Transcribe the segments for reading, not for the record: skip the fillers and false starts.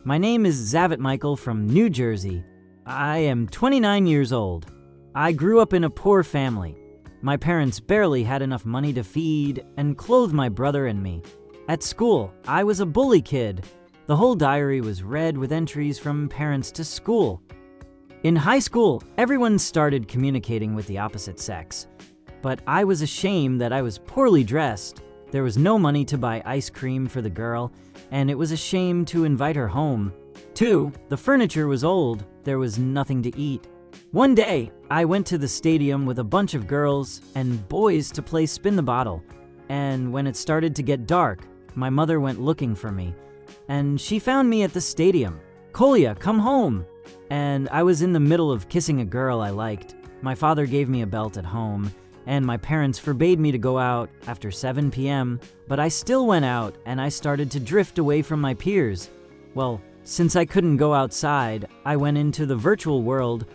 My name is Zavit Michael from New Jersey. I am 29 years old. I grew up in a poor family. My parents barely had enough money to feed and clothe my brother and me. At school, I was a bully kid. The whole diary was read with entries from parents to school. In high school, everyone started communicating with the opposite sex. But I was ashamed that I was poorly dressed. There was no money to buy ice cream for the girl, and it was a shame to invite her home. 2, the furniture was old. There was nothing to eat. One day, I went to the stadium with a bunch of girls and boys to play spin the bottle. And when it started to get dark, my mother went looking for me. And she found me at the stadium. "Kolya, come home!" And I was in the middle of kissing a girl I liked. My father gave me a belt at home, and my parents forbade me to go out after 7 p.m., but I still went out and I started to drift away from my peers. Well, since I couldn't go outside, I went into the virtual world,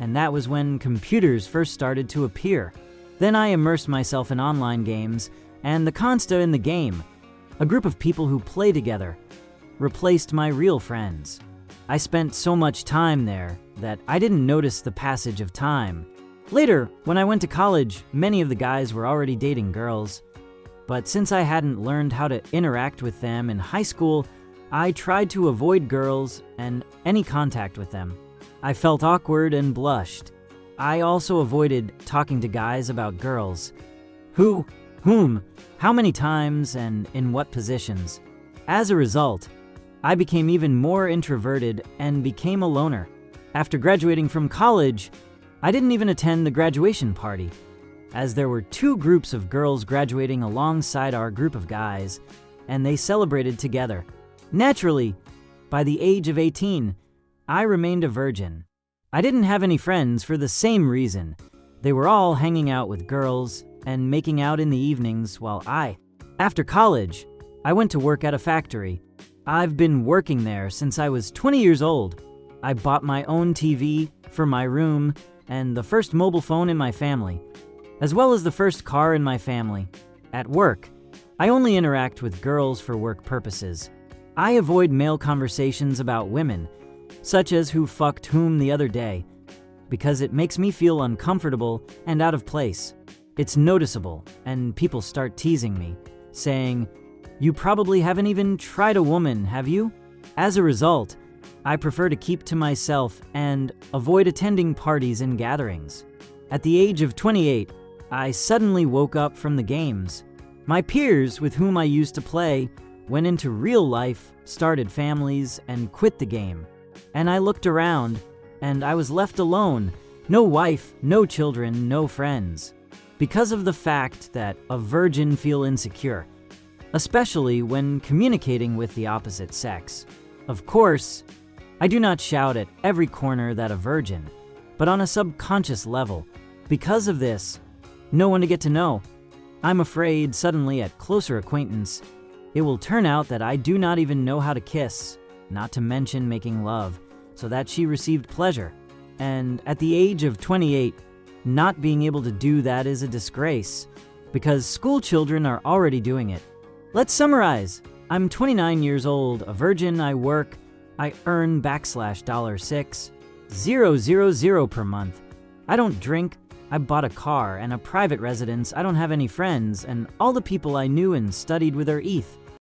and that was when computers first started to appear. Then I immersed myself in online games, and the consta in the game, a group of people who play together, replaced my real friends. I spent so much time there that I didn't notice the passage of time. Later, when I went to college, many of the guys were already dating girls. But since I hadn't learned how to interact with them in high school, I tried to avoid girls and any contact with them. I felt awkward and blushed. I also avoided talking to guys about girls. Who, whom, how many times, and in what positions. As a result, I became even more introverted and became a loner. After graduating from college, I didn't even attend the graduation party, as there were 2 groups of girls graduating alongside our group of guys, and they celebrated together. Naturally, by the age of 18, I remained a virgin. I didn't have any friends for the same reason. They were all hanging out with girls and making out in the evenings while after college, I went to work at a factory. I've been working there since I was 20 years old. I bought my own TV for my room and the first mobile phone in my family, as well as the first car in my family. At work, I only interact with girls for work purposes. I avoid male conversations about women, such as who fucked whom the other day, because it makes me feel uncomfortable and out of place. It's noticeable, and people start teasing me, saying, "You probably haven't even tried a woman, have you?" As a result, I prefer to keep to myself and avoid attending parties and gatherings. At the age of 28, I suddenly woke up from the games. My peers with whom I used to play went into real life, started families, and quit the game. And I looked around, and I was left alone. No wife, no children, no friends. Because of the fact that a virgin feel insecure, especially when communicating with the opposite sex. Of course, I do not shout at every corner that a virgin, but on a subconscious level. Because of this, no one to get to know. I'm afraid suddenly at closer acquaintance, it will turn out that I do not even know how to kiss, not to mention making love, so that she received pleasure. And at the age of 28, not being able to do that is a disgrace, because school children are already doing it. Let's summarize. I'm 29 years old, a virgin, I work, I earn $6,000 per month. I don't drink, I bought a car and a private residence, I don't have any friends, and all the people I knew and studied with are ETH.